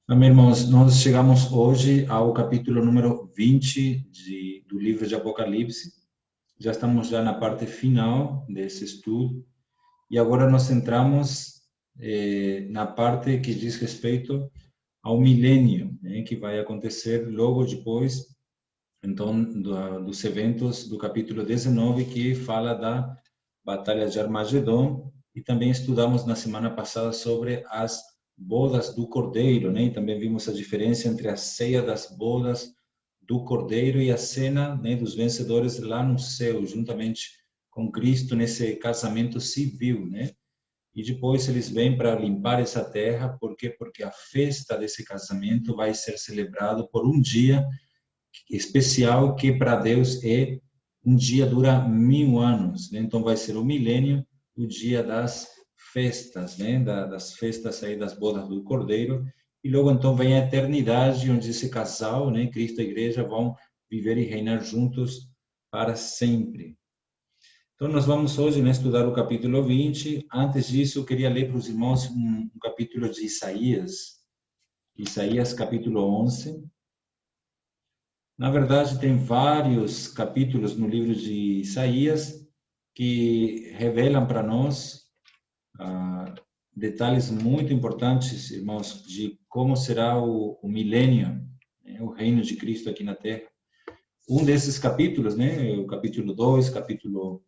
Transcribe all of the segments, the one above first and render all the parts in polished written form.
Amém, irmãos, nós chegamos hoje ao capítulo número 20 do livro de Apocalipse. Já estamos já na parte final desse estudo e agora nós entramos na parte que diz respeito ao milênio, né, que vai acontecer logo depois, então, dos eventos do capítulo 19, que fala da Batalha de Armagedon, e também estudamos na semana passada sobre as bodas do Cordeiro, né? E também vimos a diferença entre a ceia das bodas do Cordeiro e a cena, né, dos vencedores lá no céu, juntamente com Cristo nesse casamento civil, né? E depois eles vêm para limpar essa terra, por quê? Porque a festa desse casamento vai ser celebrado por um dia especial que para Deus é um dia dura 1000 anos, né? Então vai ser o milênio, o dia das festas, né? Das festas aí das bodas do Cordeiro, e logo então vem a eternidade, onde esse casal, né, Cristo e a Igreja, vão viver e reinar juntos para sempre. Então nós vamos hoje, né, estudar o capítulo 20. Antes disso, eu queria ler para os irmãos um capítulo de Isaías capítulo 11. Na verdade, tem vários capítulos no livro de Isaías que revelam para nós detalhes muito importantes, irmãos, de como será o milênio, né, o reino de Cristo aqui na Terra. Um desses capítulos, né, é o capítulo 2, capítulo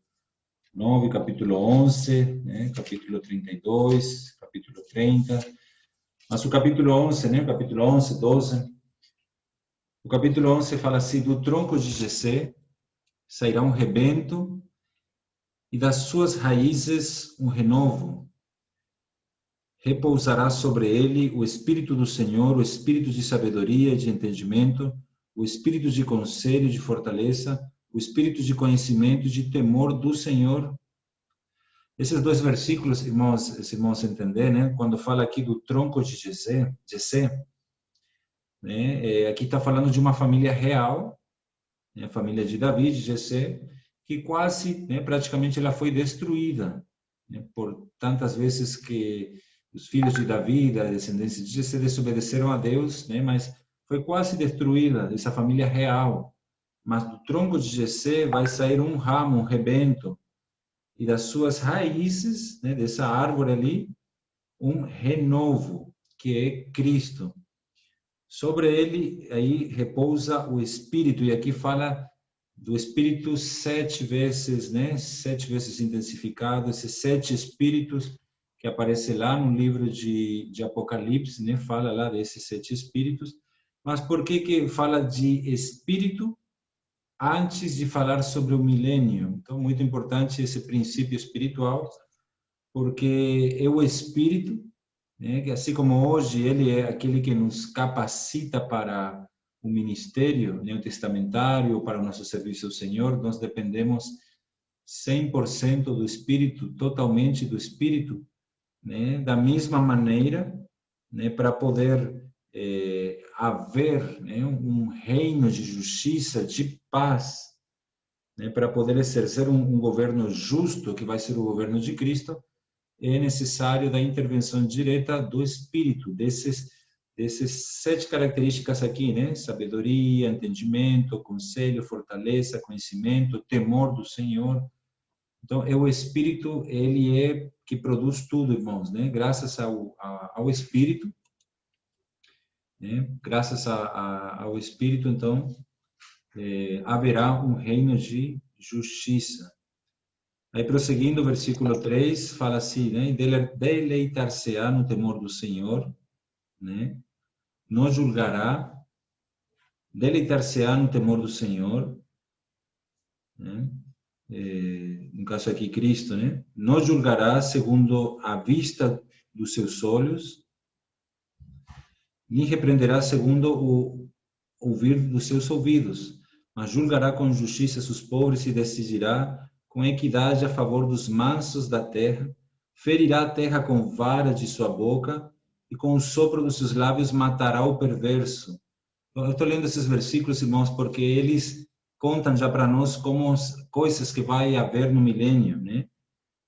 9, capítulo 11, né, capítulo 32, capítulo 30. Mas o capítulo 11, né, capítulo 11, 12, o capítulo 11 fala assim: do tronco de Jessé sairá um rebento, e das suas raízes um renovo. Repousará sobre ele o Espírito do Senhor, o Espírito de sabedoria e de entendimento, o Espírito de conselho e de fortaleza, o Espírito de conhecimento e de temor do Senhor. Esses dois versículos, irmãos entender, né? Quando fala aqui do tronco de Jessé, né? Aqui está falando de uma família real, né? A família de Davi, de Jessé, que quase, né, praticamente ela foi destruída, né, por tantas vezes que os filhos de Davi, da descendência de Jessé, desobedeceram a Deus, né, mas foi quase destruída essa família real. Mas do tronco de Jessé vai sair um ramo, um rebento, e das suas raízes, né, dessa árvore ali, um renovo, que é Cristo. Sobre ele aí repousa o Espírito, e aqui fala do Espírito 7 vezes, né? 7 vezes intensificado, esses 7 Espíritos que aparece lá no livro de Apocalipse, né? Fala lá desses 7 Espíritos. Mas por que fala de Espírito antes de falar sobre o milênio? Então, muito importante esse princípio espiritual, porque é o Espírito, né, que assim como hoje ele é aquele que nos capacita para o ministério neotestamentário, para o nosso serviço ao Senhor, nós dependemos 100% do Espírito, totalmente do Espírito, né, da mesma maneira, né, para poder haver, né, um reino de justiça, de paz, né, para poder exercer um governo justo, que vai ser o governo de Cristo. É necessário da intervenção direta do Espírito, desses 7 características aqui, né? Sabedoria, entendimento, conselho, fortaleza, conhecimento, temor do Senhor. Então, é o Espírito, ele é que produz tudo, irmãos, né? Graças ao Espírito, né? Graças ao Espírito, então, haverá um reino de justiça. Aí, prosseguindo, o versículo 3 fala assim, né? Deleitar-se-á no temor do Senhor, né? Não julgará, deleitar-se-á no temor do Senhor, né? No caso aqui, Cristo, né? Não julgará segundo a vista dos seus olhos, nem repreenderá segundo o ouvir dos seus ouvidos, mas julgará com justiça os pobres e decidirá com equidade a favor dos mansos da terra, ferirá a terra com vara de sua boca e com o sopro dos seus lábios matará o perverso. Eu estou lendo esses versículos, irmãos, porque eles contam já para nós como coisas que vai haver no milênio, né?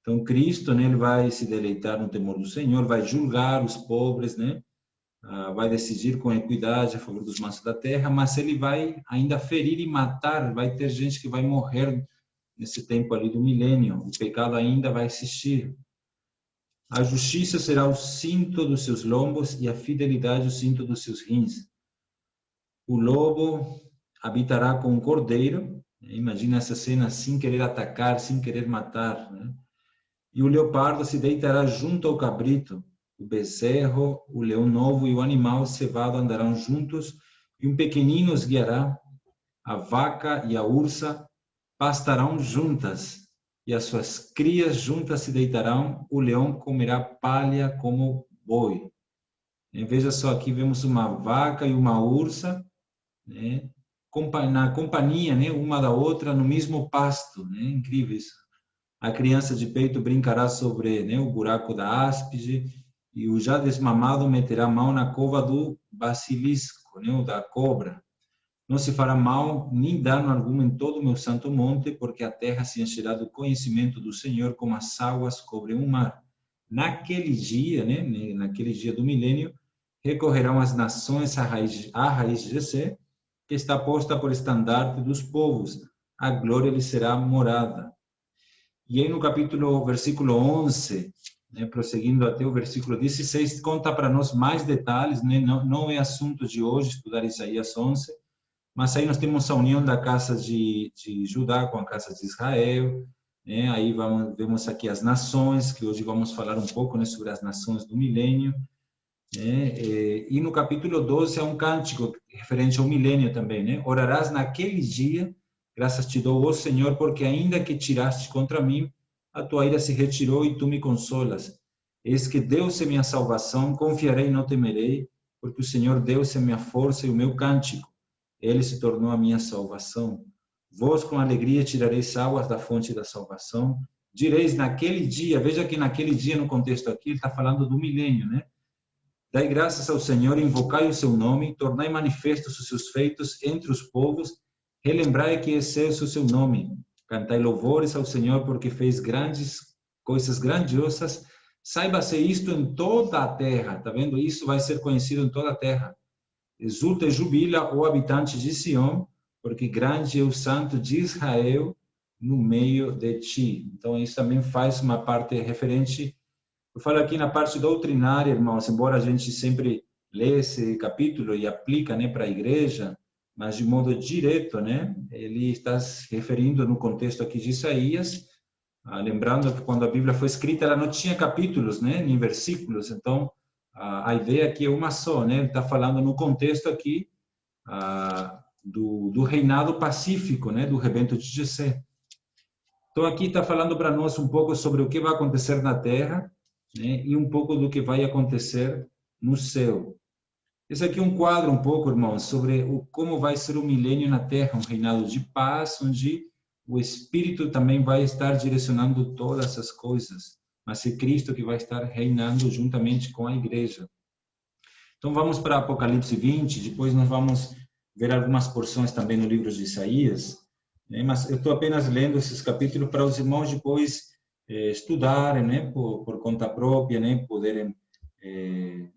Então, Cristo, né, ele vai se deleitar no temor do Senhor, vai julgar os pobres, né? vai decidir com equidade a favor dos mansos da terra, mas ele vai ainda ferir e matar, vai ter gente que vai morrer nesse tempo ali do milênio, o pecado ainda vai existir. A justiça será o cinto dos seus lombos e a fidelidade o cinto dos seus rins. O lobo habitará com o cordeiro, imagina essa cena, sem querer atacar, sem querer matar, né? E o leopardo se deitará junto ao cabrito. O bezerro, o leão novo e o animal cevado andarão juntos, e um pequenino os guiará. A vaca e a ursa pastarão juntas, e as suas crias juntas se deitarão. O leão comerá palha como boi. Veja só, aqui vemos uma vaca e uma ursa, né, na companhia, né, uma da outra, no mesmo pasto, né? Incrível isso. A criança de peito brincará sobre, né, o buraco da áspide, e o já desmamado meterá a mão na cova do basilisco, né, ou da cobra. Não se fará mal nem dano algum em todo o meu santo monte, porque a terra se encherá do conhecimento do Senhor como as águas cobrem o mar. Naquele dia, né, naquele dia do milênio, recorrerão as nações à raiz de Jessé, que está posta por estandarte dos povos. A glória lhe será morada. E aí no versículo 11, né, prosseguindo até o versículo 16, conta para nós mais detalhes, né? Não é assunto de hoje estudar Isaías 11, mas aí nós temos a união da casa de Judá com a casa de Israel, né? Aí vemos aqui as nações, que hoje vamos falar um pouco, né, sobre as nações do milênio, né? E no capítulo 12 é um cântico referente ao milênio também, né? Orarás naquele dia, graças te dou, ó Senhor, porque ainda que tiraste contra mim, a tua ira se retirou e tu me consolas. Eis que Deus é minha salvação, confiarei e não temerei, porque o Senhor Deus é minha força e o meu cântico. Ele se tornou a minha salvação. Vós com alegria tirareis águas da fonte da salvação. Direis naquele dia, veja que naquele dia no contexto aqui, ele está falando do milênio, né? Dai graças ao Senhor, invocai o seu nome, tornai manifestos os seus feitos entre os povos, relembrai que é excelso o seu nome. Cantai louvores ao Senhor, porque fez coisas grandiosas. Saiba-se isto em toda a terra. Está vendo? Isso vai ser conhecido em toda a terra. Exulta e jubila, ó habitante de Sião, porque grande é o santo de Israel no meio de ti. Então, isso também faz uma parte referente. Eu falo aqui na parte doutrinária, irmãos, embora a gente sempre lê esse capítulo e aplica, né, para a igreja, mas de modo direto, né, ele está se referindo no contexto aqui de Isaías, lembrando que quando a Bíblia foi escrita, ela não tinha capítulos, né, nem versículos, então a ideia aqui é uma só, né, ele está falando no contexto aqui do reinado pacífico, né, do rebento de Jessé. Então aqui está falando para nós um pouco sobre o que vai acontecer na terra, né, e um pouco do que vai acontecer no céu. Esse aqui é um quadro um pouco, irmãos, sobre como vai ser o milênio na Terra, um reinado de paz, onde o Espírito também vai estar direcionando todas essas coisas, mas é Cristo que vai estar reinando juntamente com a igreja. Então vamos para Apocalipse 20, depois nós vamos ver algumas porções também no livro de Isaías, né? Mas eu estou apenas lendo esses capítulos para os irmãos depois estudarem, né, por conta própria, né, poderem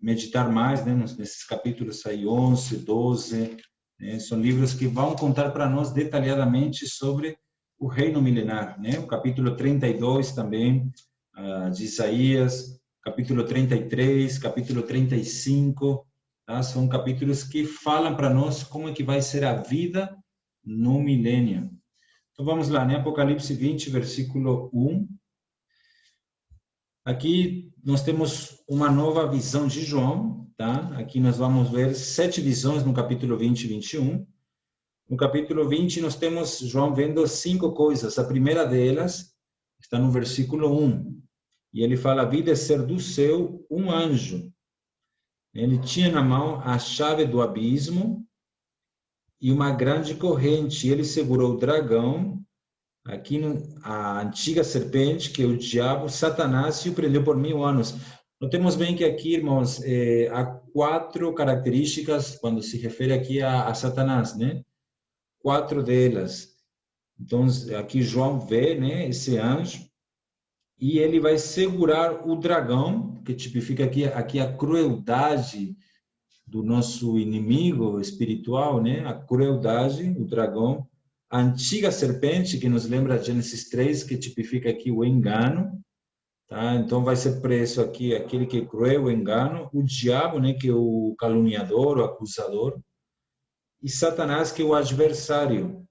meditar mais, né, nesses capítulos aí 11, 12, né, são livros que vão contar para nós detalhadamente sobre o reino milenar, né, o capítulo 32 também, de Isaías, capítulo 33, capítulo 35, tá? São capítulos que falam para nós como é que vai ser a vida no milênio. Então vamos lá, né, Apocalipse 20, versículo 1. Aqui nós temos uma nova visão de João, tá? Aqui nós vamos ver 7 visões no capítulo 20 e 21. No capítulo 20 nós temos João vendo 5 coisas. A primeira delas está no versículo 1. E ele fala: vi descer do céu um anjo. Ele tinha na mão a chave do abismo e uma grande corrente. Ele segurou o dragão, aqui a antiga serpente, que é o diabo, Satanás, e o prendeu por 1000 anos. Notemos bem que aqui, irmãos, há 4 características quando se refere aqui a Satanás, né? 4 delas. Então, aqui João vê, né, esse anjo, e ele vai segurar o dragão, que tipifica aqui a crueldade do nosso inimigo espiritual, né? A crueldade, o dragão, a antiga serpente, que nos lembra Gênesis 3, que tipifica aqui o engano, tá? Então vai ser preso aqui aquele que é cruel, o engano, o diabo, né, que é o caluniador, o acusador, e Satanás, que é o adversário.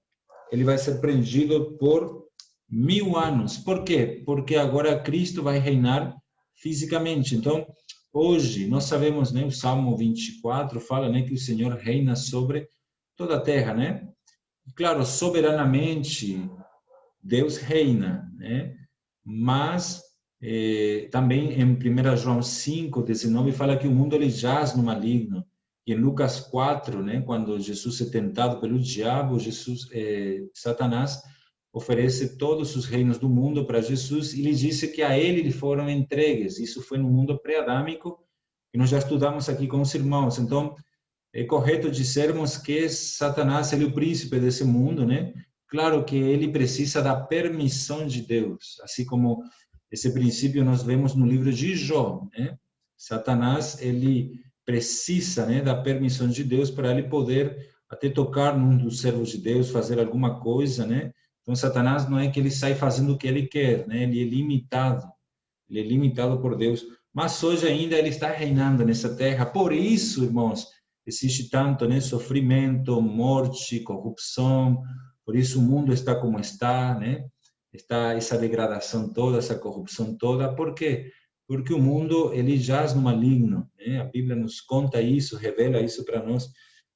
Ele vai ser prendido por 1000 anos. Por quê? Porque agora Cristo vai reinar fisicamente. Então, hoje, nós sabemos, né, o Salmo 24 fala, né, que o Senhor reina sobre toda a terra, né? Claro, soberanamente, Deus reina, né? Mas também em 1 João 5:19 fala que o mundo ele jaz no maligno. E em Lucas 4, né, quando Jesus é tentado pelo diabo, Satanás oferece todos os reinos do mundo para Jesus e lhe disse que a ele lhe foram entregues. Isso foi no mundo pré-adâmico, que nós já estudamos aqui com os irmãos. Então, é correto dizermos que Satanás é o príncipe desse mundo, né? Claro que ele precisa da permissão de Deus, assim como esse princípio nós vemos no livro de Jó, né? Satanás, ele precisa, né, da permissão de Deus para ele poder até tocar num dos servos de Deus, fazer alguma coisa, né? Então, Satanás não é que ele sai fazendo o que ele quer, né? Ele é limitado por Deus. Mas hoje ainda ele está reinando nessa terra. Por isso, irmãos, existe tanto, né, sofrimento, morte, corrupção. Por isso o mundo está como está, né? Está essa degradação toda, essa corrupção toda. Por quê? Porque o mundo ele jaz no maligno, né? A Bíblia nos conta isso, revela isso para nós.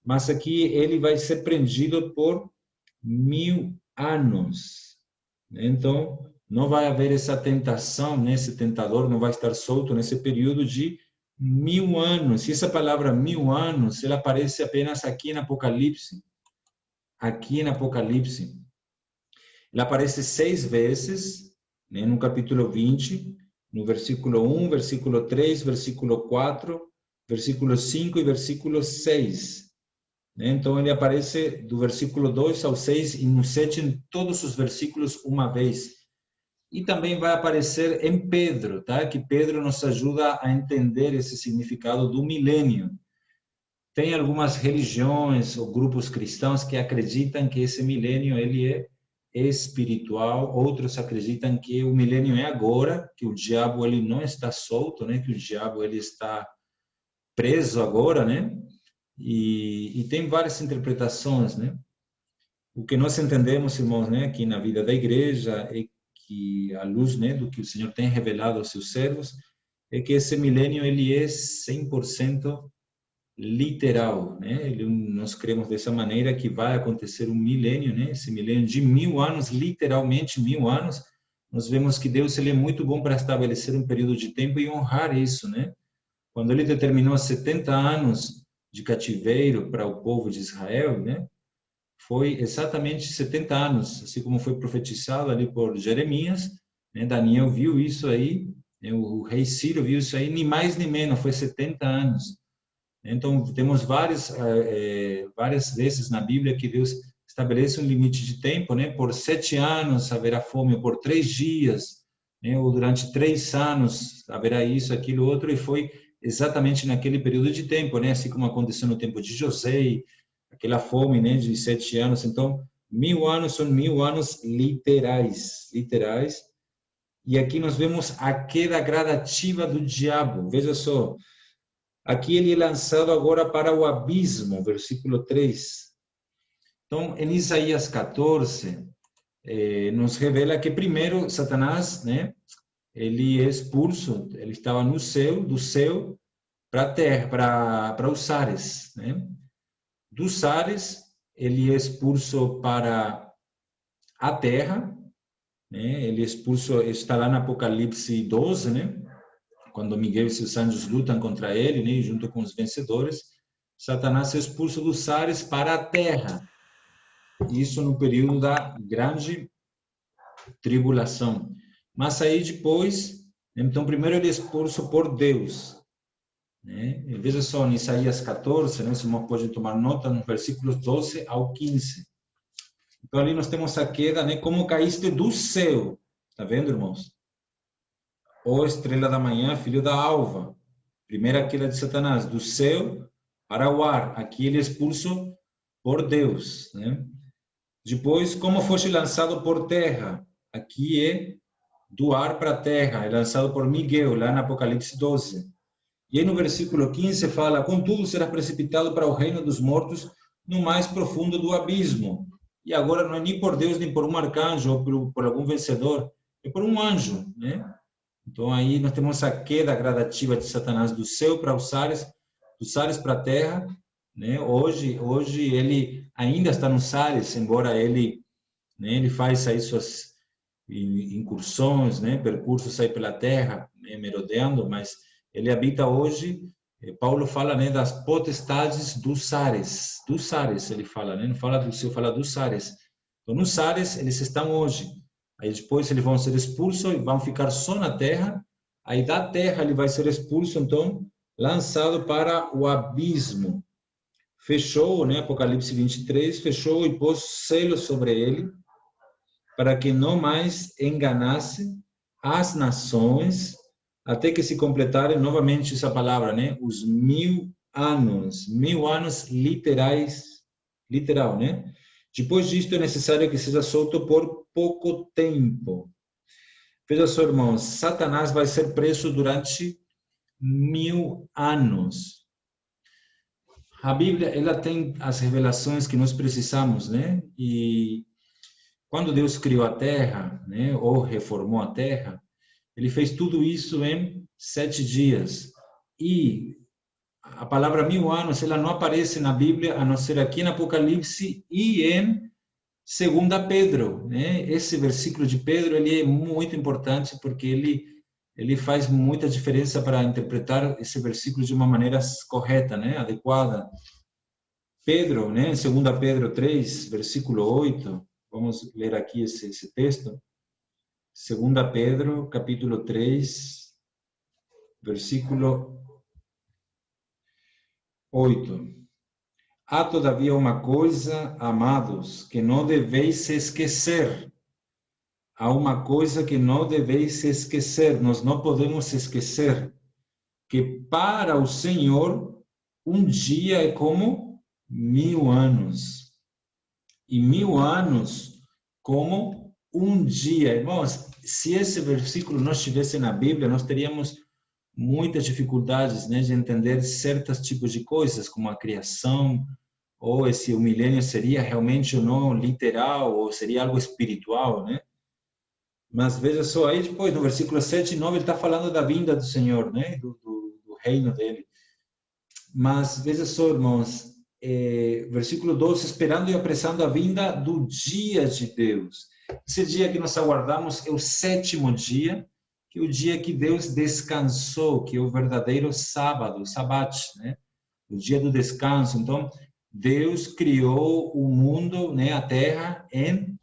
Mas aqui ele vai ser prendido por 1000 anos. Então, não vai haver essa tentação, né? Esse tentador não vai estar solto nesse período de 1000 anos. E essa palavra 1000 anos, ela aparece apenas aqui em Apocalipse. Aqui em Apocalipse. Ela aparece 6 vezes, né? No capítulo 20, no versículo 1, versículo 3, versículo 4, versículo 5 e versículo 6. Então, ele aparece do versículo 2 ao 6 e no 7 em todos os versículos uma vez. E também vai aparecer em Pedro, tá? Que Pedro nos ajuda a entender esse significado do milênio. Tem algumas religiões ou grupos cristãos que acreditam que esse milênio ele é espiritual, outros acreditam que o milênio é agora, que o diabo ele não está solto, né? Que o diabo ele está preso agora, né? E tem várias interpretações, né? O que nós entendemos, irmãos, né, aqui na vida da igreja é que à luz, né, do que o Senhor tem revelado aos seus servos, é que esse milênio ele é 100% literal, né? Nós cremos dessa maneira que vai acontecer um milênio, né? Esse milênio de 1000 anos, literalmente 1000 anos. Nós vemos que Deus ele é muito bom para estabelecer um período de tempo e honrar isso, né? Quando ele determinou 70 anos de cativeiro para o povo de Israel, né? Foi exatamente 70 anos, assim como foi profetizado ali por Jeremias, né? Daniel viu isso aí, né? O rei Ciro viu isso aí, nem mais nem menos, foi 70 anos. Então, temos várias vezes na Bíblia que Deus estabelece um limite de tempo, né? Por 7 anos haverá fome, por 3 dias, né? Ou durante 3 anos haverá isso, aquilo, outro, e foi exatamente naquele período de tempo, né? Assim como aconteceu no tempo de José, aquela fome, né? De 7 anos. Então, 1000 anos são 1000 anos literais, literais. E aqui nós vemos a queda gradativa do diabo. Veja só, aqui ele é lançado agora para o abismo, versículo 3. Então, em Isaías 14, nos revela que primeiro Satanás, né, ele é expulso, ele estava no céu, do céu para a terra, para os ares, né? Dos ares, ele é expulso para a terra, né? Ele é expulso, está lá no Apocalipse 12, né? Quando Miguel e seus anjos lutam contra ele, né, junto com os vencedores, Satanás é expulso dos ares para a terra. Isso no período da grande tribulação. Mas aí depois, então primeiro ele é expulso por Deus. Né? Veja só, em Isaías 14, né, o irmão pode tomar nota, nos versículos 12 ao 15. Então ali nós temos a queda, né, como caíste do céu. Está vendo, irmãos? Ó estrela da manhã, filho da alva. Primeira queda de Satanás, do céu para o ar. Aqui ele é expulso por Deus, né? Depois, como foste lançado por terra. Aqui é do ar para a terra, é lançado por Miguel, lá no Apocalipse 12. E aí no versículo 15 fala, contudo serás precipitado para o reino dos mortos, no mais profundo do abismo. E agora não é nem por Deus, nem por um arcanjo, ou por algum vencedor, é por um anjo, né? Então aí nós temos a queda gradativa de Satanás do céu para os ares, dos ares para a terra, né? Hoje ele ainda está nos ares, embora ele, né, ele faz aí suas incursões, né, percursos aí pela terra, né, merodeando, mas ele habita hoje. Paulo fala, né, das potestades dos ares, ele fala, né, não fala do céu, fala dos ares. Então, nos ares eles estão hoje. Aí depois eles vão ser expulsos e vão ficar só na terra. Aí da terra ele vai ser expulso, então, lançado para o abismo. Fechou, né, Apocalipse 23, fechou e pôs selos sobre ele, para que não mais enganasse as nações, até que se completarem novamente essa palavra, né, os 1000 anos literal, né? Depois disto é necessário que seja solto por pouco tempo. Veja só, irmãos, Satanás vai ser preso durante 1000 anos. A Bíblia, ela tem as revelações que nós precisamos, né? E quando Deus criou a terra, né, ou reformou a terra, ele fez tudo isso em 7 dias. E a palavra 1000 anos, ela não aparece na Bíblia, a não ser aqui no Apocalipse e em 2 Pedro, né? Esse versículo de Pedro, ele é muito importante porque ele faz muita diferença para interpretar esse versículo de uma maneira correta, né, adequada. Pedro, né, 2 Pedro 3, versículo 8, vamos ler aqui esse texto. 2 Pedro, capítulo 3, versículo 8. Há todavia uma coisa, amados, que não deveis esquecer. Há uma coisa que não deveis esquecer, nós não podemos esquecer, que para o Senhor um dia é como 1000 anos. E 1000 anos como um dia. Irmãos, se esse versículo não estivesse na Bíblia, nós teríamos muitas dificuldades, né, de entender certos tipos de coisas, como a criação, ou se o milênio seria realmente ou não literal, ou seria algo espiritual, né? Mas veja só, aí depois, no versículo 7 e 9, ele está falando da vinda do Senhor, né, do reino dele. Mas veja só, irmãos, versículo 12, esperando e apressando a vinda do dia de Deus. Esse dia que nós aguardamos é o 7º dia, que é o dia que Deus descansou, que é o verdadeiro sábado, sabate, né? O dia do descanso. Então, Deus criou o mundo, né, a terra, em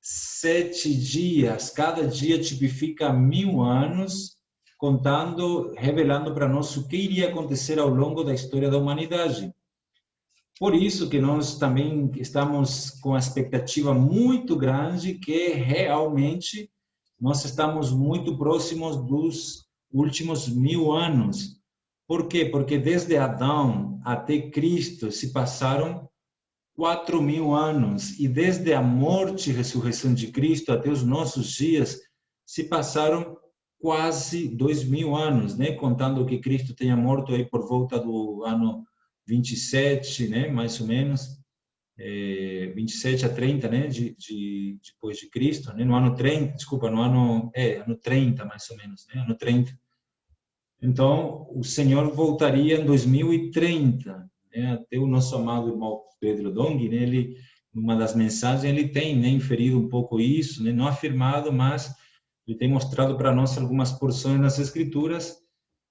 7 dias. Cada dia tipifica 1000 anos, contando, revelando para nós o que iria acontecer ao longo da história da humanidade. Por isso que nós também estamos com a expectativa muito grande que realmente nós estamos muito próximos dos últimos 1000 anos. Por quê? Porque desde Adão até Cristo se passaram 4000 anos, e desde a morte e ressurreição de Cristo até os nossos dias se passaram quase 2000 anos, né? Contando que Cristo tenha morto aí por volta do ano 27, né? Mais ou menos, 27 a 30, né? Depois de Cristo, né? No ano 30, desculpa, ano 30, mais ou menos, né? Ano 30. Então, o Senhor voltaria em 2030, né? Até o nosso amado irmão Pedro Dong, né? Ele, numa das mensagens, ele tem, né, inferido um pouco isso, né? Não afirmado, mas ele tem mostrado para nós algumas porções nas Escrituras,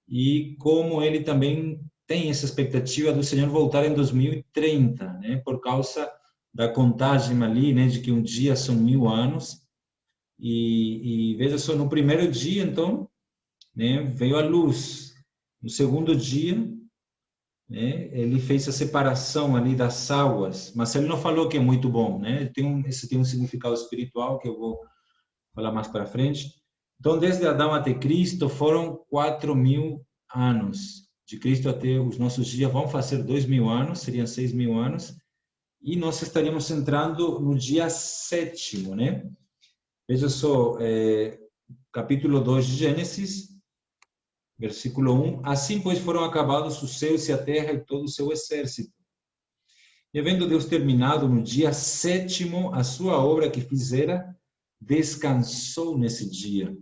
e como ele também tem essa expectativa do Senhor voltar em 2030, né? Por causa da contagem ali, né? De que um dia são 1000 anos. E veja só, no primeiro dia, então, né, veio a luz. No segundo dia, né, ele fez a separação ali das águas, mas ele não falou que é muito bom, né? Esse tem um significado espiritual que eu vou falar mais para frente. Então, desde Adão até Cristo foram 4000 anos. de Cristo até os nossos dias vão fazer 2000 anos, seriam 6000 anos, e nós estaríamos entrando no dia 7º, né? Veja só, capítulo 2 de Gênesis, versículo 1. Assim, pois, foram acabados os céus e a terra e todo o seu exército. E havendo Deus terminado no dia 7º a sua obra que fizera, descansou nesse dia.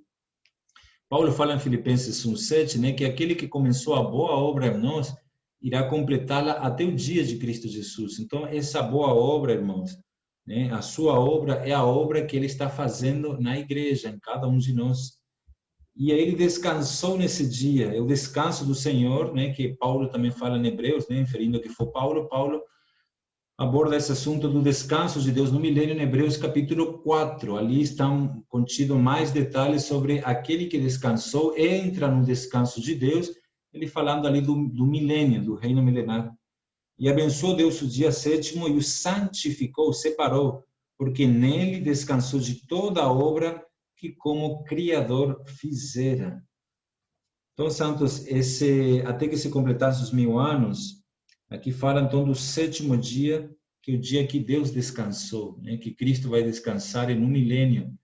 Paulo fala em Filipenses 1:7, né, que aquele que começou a boa obra em nós irá completá-la até o dia de Cristo Jesus. Então, essa boa obra, irmãos, né, a sua obra é a obra que ele está fazendo na igreja, em cada um de nós. E aí ele descansou nesse dia, é o descanso do Senhor, né, que Paulo também fala em Hebreus, né, referindo que foi Paulo aborda esse assunto do descanso de Deus no milênio em Hebreus capítulo 4. Ali estão contidos mais detalhes sobre aquele que descansou, entra no descanso de Deus, ele falando ali do milênio, do reino milenar. E abençoou Deus o dia 7º e o santificou, separou, porque nele descansou de toda a obra que como Criador fizera. Então, santos, até que se completasse os 1000 anos, aqui fala então do 7º dia, que é o dia que Deus descansou, né? Que Cristo vai descansar no milênio.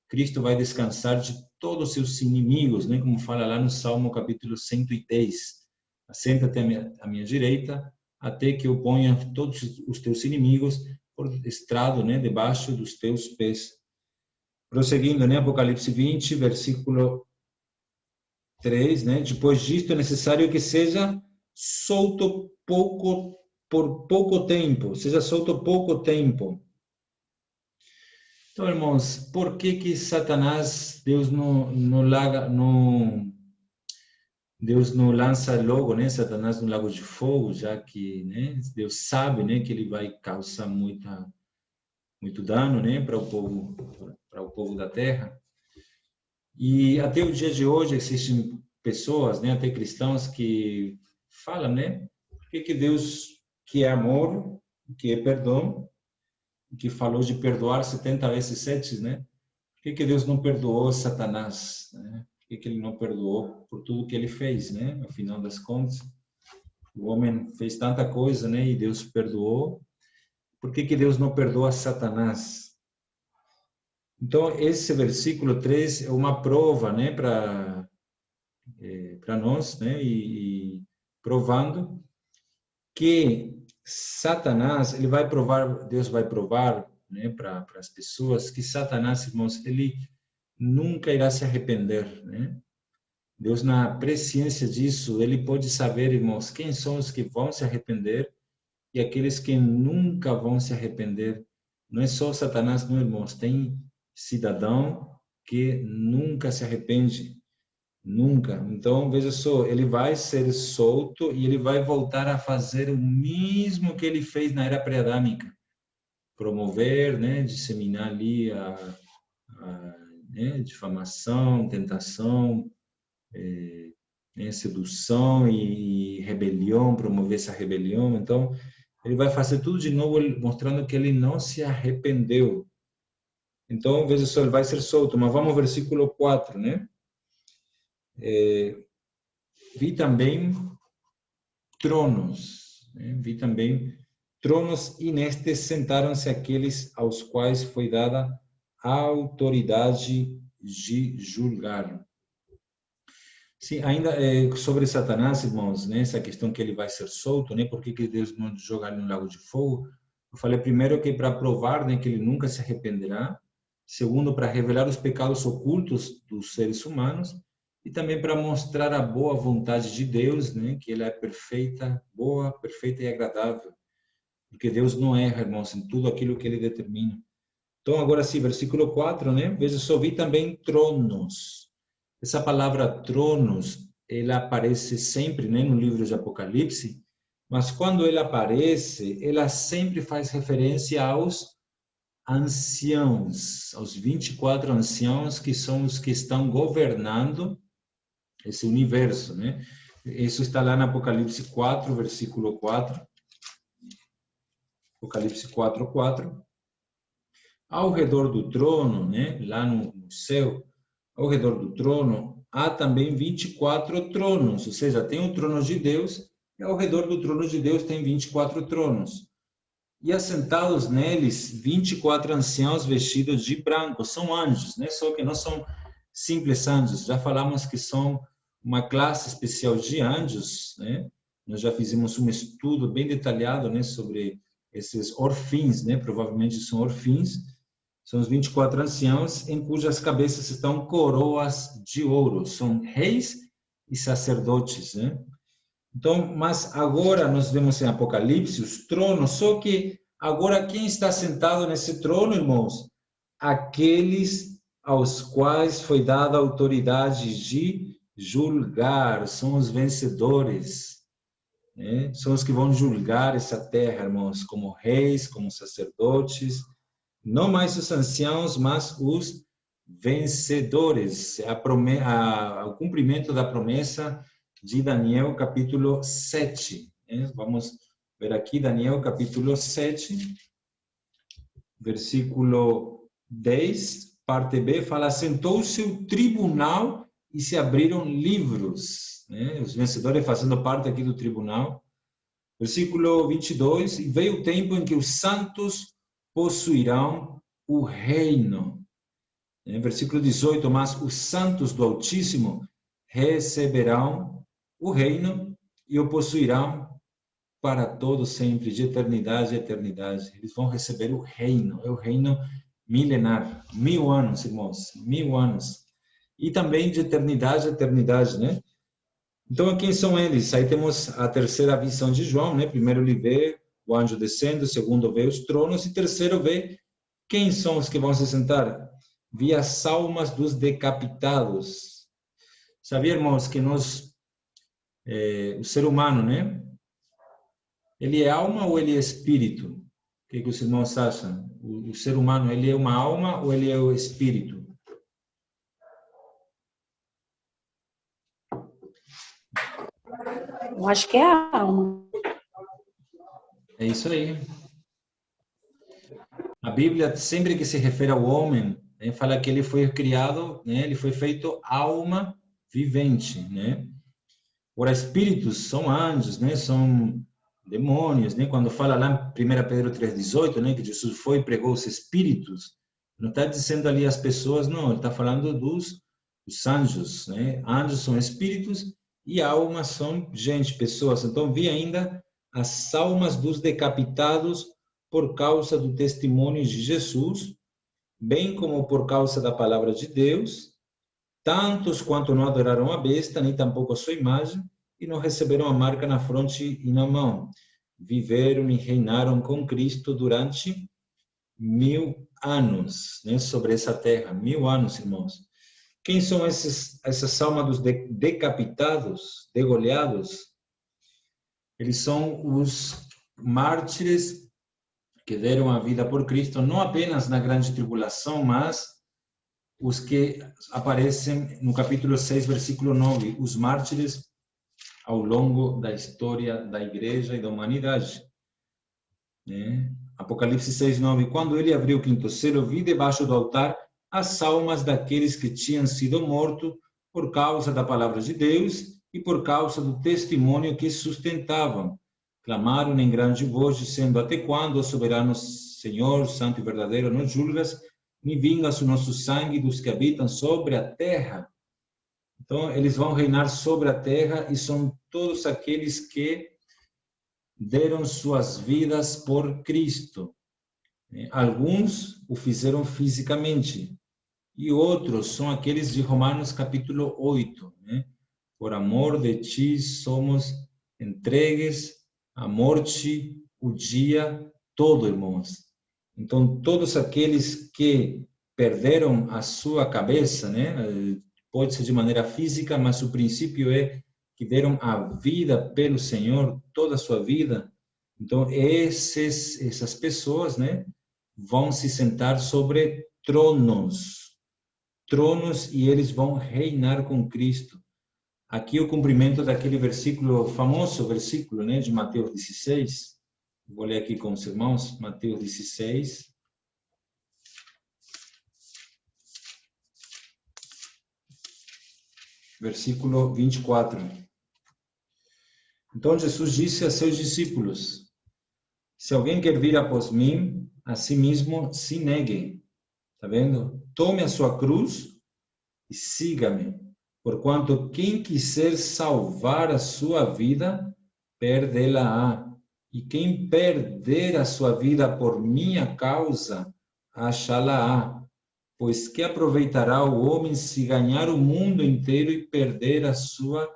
Cristo vai descansar de todos os seus inimigos, né? Como fala lá no Salmo capítulo 110. Assenta-te à minha direita, até que eu ponha todos os teus inimigos por estrado, né? Debaixo dos teus pés. Prosseguindo, né? Apocalipse 20, versículo 3, né? Depois disto é necessário que seja solto por pouco tempo, seja solto pouco tempo. Então, irmãos, por que Satanás, Deus não lança logo, né, Satanás no lago de fogo, já que, né, Deus sabe, né, que ele vai causar muito dano, né, para o povo da terra. E até o dia de hoje existem pessoas, né, até cristãos que falam, né, por que Deus, que é amor, que é perdão, que falou de perdoar 70 vezes 7, né? Por que Deus não perdoou Satanás, né? Por que ele não perdoou por tudo que ele fez, né? No final das contas, o homem fez tanta coisa, né? E Deus perdoou. Por que Deus não perdoa Satanás? Então, esse versículo 3 é uma prova, né? Para nós, né? E provando que Satanás, ele vai provar, Deus vai provar, né, para as pessoas que Satanás, irmãos, ele nunca irá se arrepender, né? Deus, na presciência disso, ele pode saber, irmãos, quem são os que vão se arrepender e aqueles que nunca vão se arrepender. Não é só Satanás, não, irmãos, tem cidadão que nunca se arrepende. Nunca. Então, veja só, ele vai ser solto e ele vai voltar a fazer o mesmo que ele fez na era pré-adâmica. Promover, né, disseminar ali né, difamação, tentação, né, sedução e rebelião, promover essa rebelião. Então, ele vai fazer tudo de novo, mostrando que ele não se arrependeu. Então, veja só, ele vai ser solto. Mas vamos ao versículo 4, né? Vi também tronos, né? Vi também tronos, e nestes sentaram-se aqueles aos quais foi dada a autoridade de julgar. Sim, ainda sobre Satanás, irmãos, né? Essa questão que ele vai ser solto, né? Por que Deus não joga ele no lago de fogo? Eu falei primeiro que para provar, né, que ele nunca se arrependerá. Segundo, para revelar os pecados ocultos dos seres humanos. E também para mostrar a boa vontade de Deus, né? Que ela é perfeita, boa, perfeita e agradável. Porque Deus não erra, irmãos, em tudo aquilo que ele determina. Então, agora sim, versículo 4, né? Veja só, vi também tronos. Essa palavra tronos, ela aparece sempre, né, no livro de Apocalipse, mas quando ela aparece, ela sempre faz referência aos anciãos, aos 24 anciãos que são os que estão governando esse universo, né? Isso está lá no Apocalipse 4, versículo 4. Apocalipse 4, 4. Ao redor do trono, né, lá no céu, ao redor do trono, há também 24 tronos, ou seja, tem o trono de Deus, e ao redor do trono de Deus tem 24 tronos. E assentados neles, 24 anciãos vestidos de branco, são anjos, né? Só que não são simples anjos, já falamos que são uma classe especial de anjos, né? Nós já fizemos um estudo bem detalhado, né, sobre esses orfins, né? Provavelmente são orfins. São os 24 anciãos em cujas cabeças estão coroas de ouro. São reis e sacerdotes, né? Então, mas agora nós vemos em Apocalipse os tronos, só que agora quem está sentado nesse trono, irmãos? Aqueles aos quais foi dada a autoridade de julgar, são os vencedores, né? São os que vão julgar essa terra, irmãos, como reis, como sacerdotes, não mais os anciãos, mas os vencedores. O cumprimento da promessa de Daniel, capítulo 7. Vamos ver aqui, Daniel, capítulo 7, versículo 10, parte B, fala: sentou-se o tribunal e se abriram livros. Os vencedores fazendo parte aqui do tribunal. Versículo 22, e veio o tempo em que os santos possuirão o reino. Versículo 18, mas os santos do Altíssimo receberão o reino e o possuirão para todo sempre, de eternidade a eternidade. Eles vão receber o reino, é o reino milenar, 1000 anos, irmãos, 1000 anos. E também de eternidade a eternidade, né? Então, quem são eles? Aí temos a terceira visão de João, né? Primeiro ele vê o anjo descendo, segundo vê os tronos, e terceiro vê quem são os que vão se sentar. Vi as almas dos decapitados. Sabia, irmãos, que o ser humano, né? Ele é alma ou ele é espírito? O que os irmãos acham? O ser humano, ele é uma alma ou ele é o espírito? Eu acho que é a alma. É isso aí. A Bíblia, sempre que se refere ao homem, fala que ele foi criado, né? Ele foi feito alma vivente, né? Ora, espíritos são anjos, né? São demônios, né? Quando fala lá em 1 Pedro 3,18, né? Que Jesus foi e pregou os espíritos, não está dizendo ali as pessoas, não, ele está falando dos anjos, né? Anjos são espíritos e almas são gente, pessoas. Então, vi ainda as almas dos decapitados por causa do testemunho de Jesus, bem como por causa da palavra de Deus, tantos quanto não adoraram a besta, nem tampouco a sua imagem, e não receberam a marca na fronte e na mão. Viveram e reinaram com Cristo durante 1000 anos, né, sobre essa terra. 1000 anos, irmãos. Quem são essas almas dos decapitados, degolhados? Eles são os mártires que deram a vida por Cristo, não apenas na grande tribulação, mas os que aparecem no capítulo 6, versículo 9, os mártires ao longo da história da igreja e da humanidade. Apocalipse 6, 9, quando ele abriu o quinto selo, vi debaixo do altar as almas daqueles que tinham sido mortos por causa da palavra de Deus e por causa do testemunho que sustentavam. Clamaram em grande voz, dizendo: até quando, ó soberano Senhor, santo e verdadeiro, não julgas, nem vingas o nosso sangue dos que habitam sobre a terra? Então, eles vão reinar sobre a terra e são todos aqueles que deram suas vidas por Cristo. Alguns o fizeram fisicamente e outros são aqueles de Romanos capítulo 8. Por amor de ti somos entregues à morte o dia todo, irmãos. Então, todos aqueles que perderam a sua cabeça, pode ser de maneira física, mas o princípio é que deram a vida pelo Senhor, toda a sua vida. Então, essas pessoas, vão se sentar sobre tronos, e eles vão reinar com Cristo. Aqui o cumprimento daquele versículo, famoso versículo, de Mateus 16. Vou ler aqui com os irmãos, Mateus 16. versículo 24. Então Jesus disse a seus discípulos: se alguém quer vir após mim, a si mesmo se negue. Tá vendo? Tome a sua cruz e siga-me. Porquanto quem quiser salvar a sua vida, perdê-la-á. E quem perder a sua vida por minha causa, achá-la-á. Pois que aproveitará o homem se ganhar o mundo inteiro e perder a sua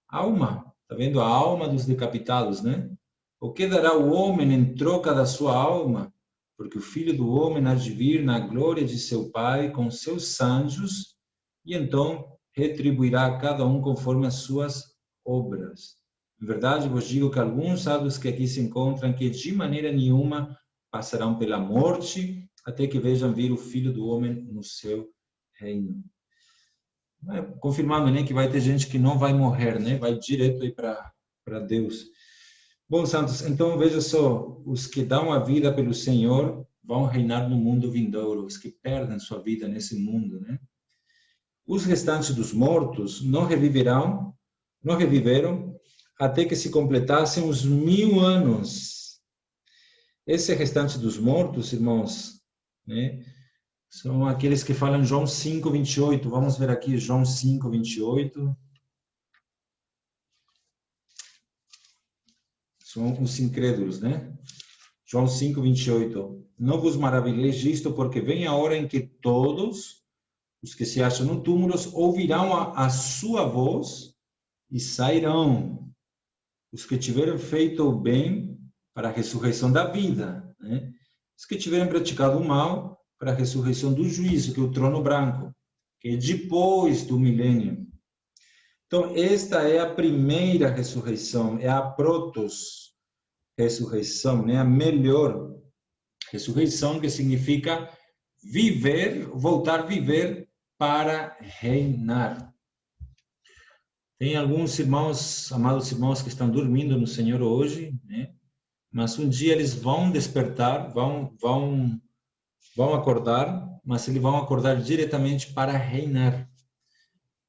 alma? Tá vendo? A alma dos decapitados, né? O que dará o homem em troca da sua alma? Porque o Filho do Homem há de vir na glória de seu Pai com seus anjos, e então retribuirá a cada um conforme as suas obras. Em verdade, vos digo que alguns há dos que aqui se encontram que de maneira nenhuma passarão pela morte, até que vejam vir o Filho do Homem no seu reino. Confirmando, né, que vai ter gente que não vai morrer, né, vai direto aí para Deus. Bom, santos, então veja só, os que dão a vida pelo Senhor vão reinar no mundo vindouro, os que perdem sua vida nesse mundo, né? Os restantes dos mortos não reviveram até que se completassem os 1000 anos. Esse restante dos mortos, irmãos, né, são aqueles que falam em João 5:28. Vamos ver aqui João 5:28. São os incrédulos, né? João 5:28. Não vos maravilheis disto, porque vem a hora em que todos os que se acham no túmulo ouvirão a sua voz e sairão. Os que tiverem feito o bem para a ressurreição da vida, né? Os que tiverem praticado o mal para a ressurreição do juízo, que é o trono branco, que é depois do milênio. Então, esta é a primeira ressurreição, é a protos ressurreição, né? A melhor ressurreição, que significa viver, voltar a viver para reinar. Tem alguns irmãos, amados irmãos, que estão dormindo no Senhor hoje, né? Mas um dia eles vão despertar, vão acordar, mas eles vão acordar diretamente para reinar.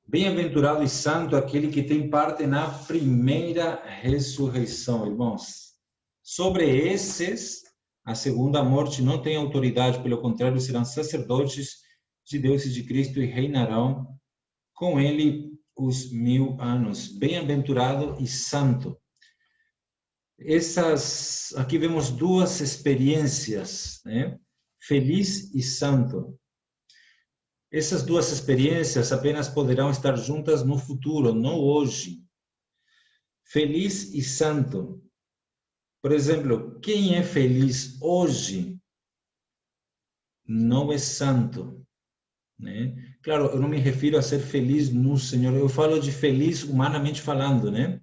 Bem-aventurado e santo aquele que tem parte na primeira ressurreição, irmãos. Sobre esses, a segunda morte não tem autoridade, pelo contrário, serão sacerdotes de Deus e de Cristo e reinarão com ele os 1000 anos. Bem-aventurado e santo. Aqui vemos duas experiências, né? Feliz e santo. Essas duas experiências apenas poderão estar juntas no futuro, não hoje. Feliz e santo. Por exemplo, quem é feliz hoje não é santo, né? Claro, eu não me refiro a ser feliz no Senhor, eu falo de feliz humanamente falando, né?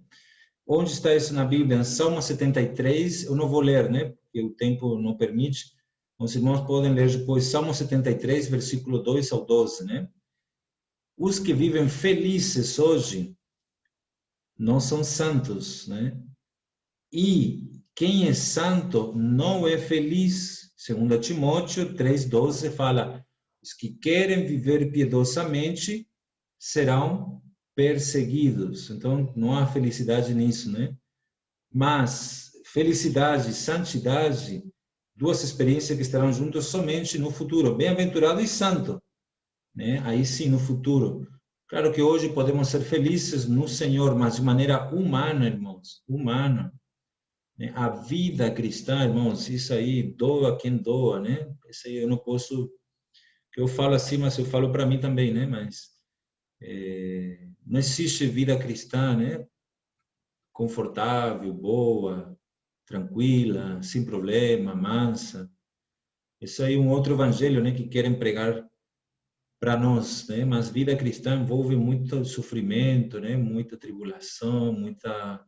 Onde está isso na Bíblia? Em Salmo 73, eu não vou ler, né? Porque o tempo não permite. Os irmãos podem ler depois, Salmo 73, versículo 2 ao 12, né? Os que vivem felizes hoje não são santos, né? E quem é santo não é feliz. 2 Timóteo 3,12 fala: os que querem viver piedosamente serão perseguidos. Então, não há felicidade nisso, né? Mas felicidade e santidade, duas experiências que estarão juntas somente no futuro. Bem-aventurado e santo, né? Aí sim, no futuro. Claro que hoje podemos ser felizes no Senhor, mas de maneira humana, irmãos, humana. A vida cristã, irmãos, isso aí, doa quem doa, né? Isso aí eu não posso, que eu falo assim, mas eu falo para mim também, né? Mas não existe vida cristã, né? Confortável, boa, tranquila, sem problema, mansa. Isso aí é um outro evangelho, né? Que querem pregar para nós, né? Mas vida cristã envolve muito sofrimento, né? Muita tribulação, muita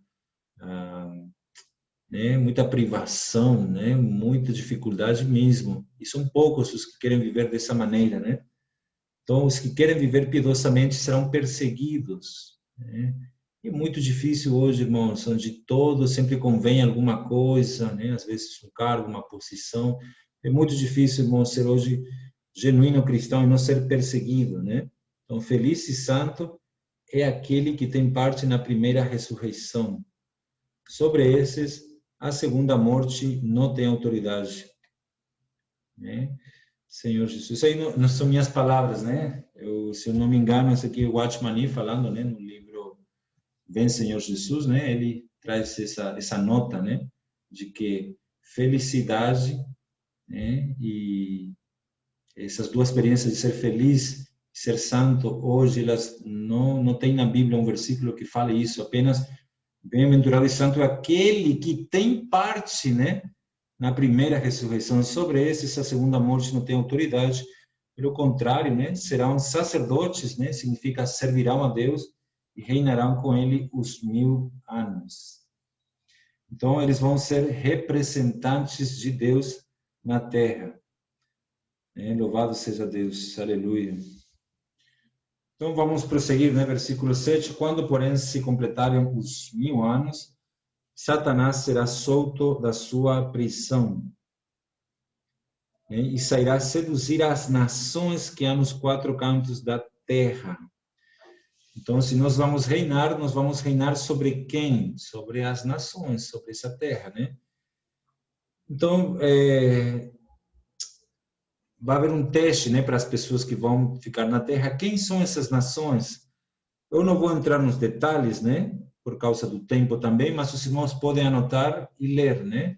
muita privação, né? Muita dificuldade mesmo. E são poucos os que querem viver dessa maneira, né? Então, os que querem viver piedosamente serão perseguidos, né? E é muito difícil hoje, irmãos, onde todos sempre convém alguma coisa, né? Às vezes um cargo, uma posição. É muito difícil, irmãos, ser hoje genuíno cristão e não ser perseguido, né? Então, feliz e santo é aquele que tem parte na primeira ressurreição. Sobre esses, a segunda morte não tem autoridade. Né? Senhor Jesus. Isso aí não são minhas palavras, né? Se eu não me engano, esse aqui é o Watchman Nee falando, né? No livro Vem Senhor Jesus, né? Ele traz essa nota, né? De que felicidade, né? E essas duas experiências de ser feliz e ser santo, hoje elas não tem na Bíblia um versículo que fale isso, apenas bem-aventurado e santo é aquele que tem parte, né? Na primeira ressurreição. Sobre esses, a segunda morte não tem autoridade, pelo contrário, né? Serão sacerdotes, né? Significa servirão a Deus e reinarão com ele os 1000 anos. Então, eles vão ser representantes de Deus na terra. Louvado seja Deus, aleluia. Então, vamos prosseguir, né? Versículo 7. Quando, porém, se completarem os 1000 anos, Satanás será solto da sua prisão e sairá seduzir as nações que há nos 4 cantos da terra. Então, se nós vamos reinar sobre quem? Sobre as nações, sobre essa terra, né? Então, vai haver um teste, né, para as pessoas que vão ficar na terra. Quem são essas nações? Eu não vou entrar nos detalhes, né, por causa do tempo também, mas os irmãos podem anotar e ler, né?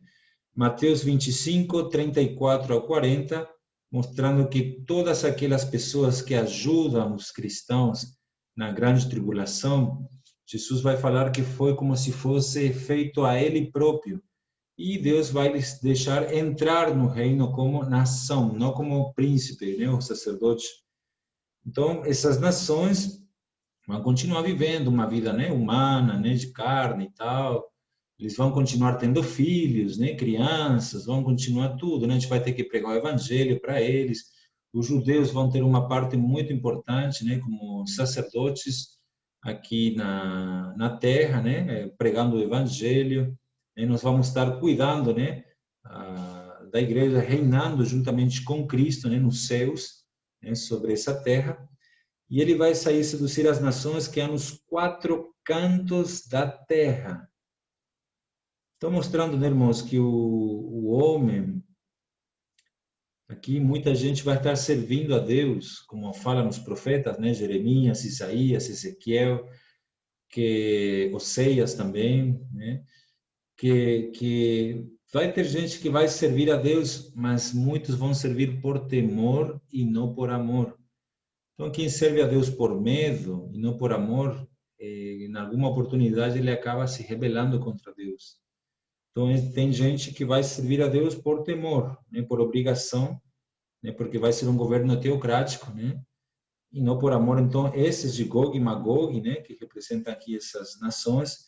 Mateus 25, 34 ao 40, mostrando que todas aquelas pessoas que ajudam os cristãos na grande tribulação, Jesus vai falar que foi como se fosse feito a ele próprio. E Deus vai lhes deixar entrar no reino como nação, não como príncipe, né, o sacerdote. Então, essas nações vão continuar vivendo uma vida, né, humana, né, de carne e tal. Eles vão continuar tendo filhos, né, crianças, vão continuar tudo, né? A gente vai ter que pregar o evangelho para eles. Os judeus vão ter uma parte muito importante, né, como sacerdotes aqui na terra, né, pregando o evangelho. E nós vamos estar cuidando, né, da igreja, reinando juntamente com Cristo, né, nos céus, né, sobre essa terra. E ele vai sair seduzir as nações que há nos 4 cantos da terra. Estou mostrando, né, irmãos, que o homem, aqui muita gente vai estar servindo a Deus, como fala nos profetas, né, Jeremias, Isaías, Ezequiel, que Oséias também, né, que vai ter gente que vai servir a Deus, mas muitos vão servir por temor e não por amor. Então, quem serve a Deus por medo e não por amor, em alguma oportunidade ele acaba se rebelando contra Deus. Então, tem gente que vai servir a Deus por temor, né, por obrigação, né, porque vai ser um governo teocrático, né, e não por amor. Então, esses de Gog e Magog, né, que representam aqui essas nações.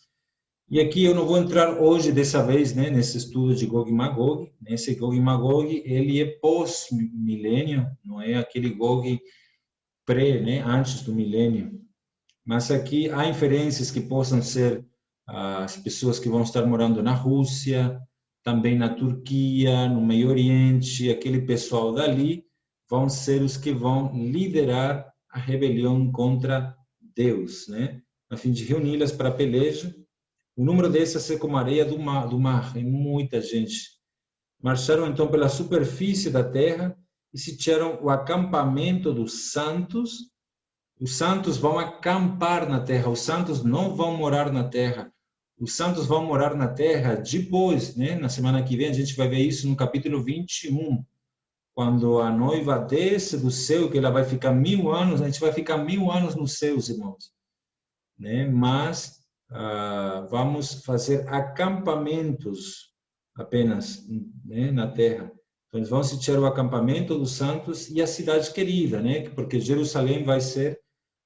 E aqui eu não vou entrar hoje, dessa vez, né, nesse estudo de Gog e Magog. Esse Gog e Magog, ele é pós-milênio, não é aquele Gog pré, né, antes do milênio. Mas aqui há inferências que possam ser as pessoas que vão estar morando na Rússia, também na Turquia, no Meio Oriente, aquele pessoal dali vão ser os que vão liderar a rebelião contra Deus, né? A fim de reuni-las para a peleja. O número dessas é como a areia do mar, é muita gente. Marcharam então pela superfície da terra e sitiaram o acampamento dos santos. Os santos vão acampar na terra, os santos não vão morar na terra. Os santos vão morar na terra depois, né? Na semana que vem a gente vai ver isso no capítulo 21, quando a noiva desce do céu, que ela vai ficar 1000 anos, a gente vai ficar 1000 anos nos céus, irmãos. Né? Mas vamos fazer acampamentos apenas, né? Na terra. Então eles vão sitiar o acampamento dos santos e a cidade querida, né? Porque Jerusalém vai ser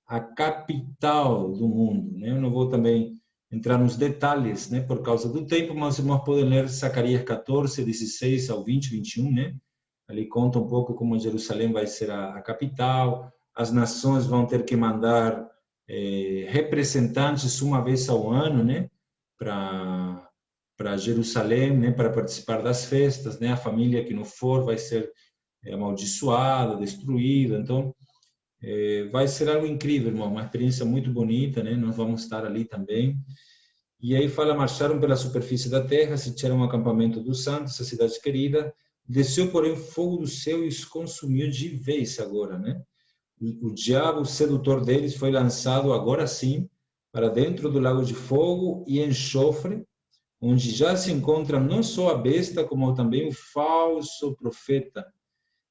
a capital do mundo, né? Eu não vou também entrar nos detalhes, né, por causa do tempo, mas os irmãos podem ler Zacarias 14, 16 ao 20, 21, né? Ali conta um pouco como Jerusalém vai ser a capital, as nações vão ter que mandar representantes uma vez ao ano, né, para Jerusalém, né, para participar das festas, né? A família que não for vai ser amaldiçoada, destruída. Então, Vai ser algo incrível, irmão, uma experiência muito bonita, né? Nós vamos estar ali também. E aí fala, marcharam pela superfície da terra, sitiaram um acampamento dos santos, essa cidade querida, desceu, porém, fogo do céu e os consumiu de vez agora, né? O diabo, o sedutor deles, foi lançado agora sim para dentro do lago de fogo e enxofre, onde já se encontra não só a besta, como também o falso profeta,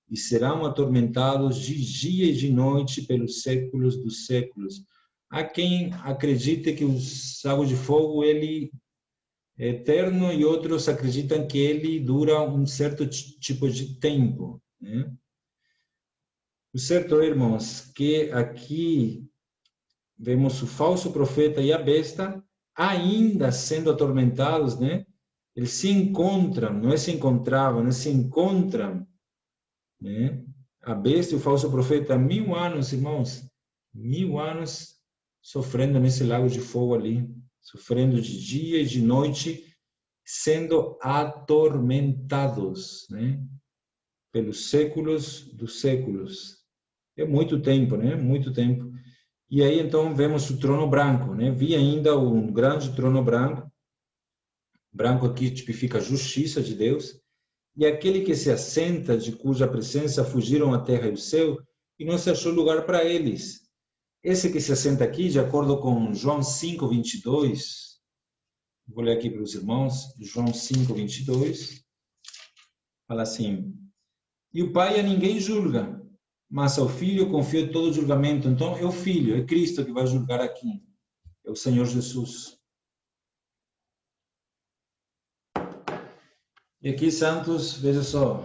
e serão atormentados de dia e de noite pelos séculos dos séculos. Há quem acredite que o lago de fogo ele é eterno e outros acreditam que ele dura um certo tipo de tempo, né? O certo é, irmãos, que aqui vemos o falso profeta e a besta ainda sendo atormentados, né? Eles se encontram, não é se encontravam, né? Se encontram, né? A besta e o falso profeta, 1000 anos, irmãos, 1000 anos sofrendo nesse lago de fogo ali, sofrendo de dia e de noite, sendo atormentados, né? Pelos séculos dos séculos. É muito tempo, né? Muito tempo. E aí então vemos o trono branco, né? Vi ainda um grande trono branco. Branco aqui tipifica a justiça de Deus. E aquele que se assenta, de cuja presença fugiram a terra e o céu, e não se achou lugar para eles. Esse que se assenta aqui, de acordo com João 5, 22, vou ler aqui para os irmãos, João 5, 22, fala assim: E o Pai a ninguém julga, mas ao Filho confia todo o julgamento. Então é o Filho, é Cristo que vai julgar aqui, é o Senhor Jesus. E aqui, santos, veja só.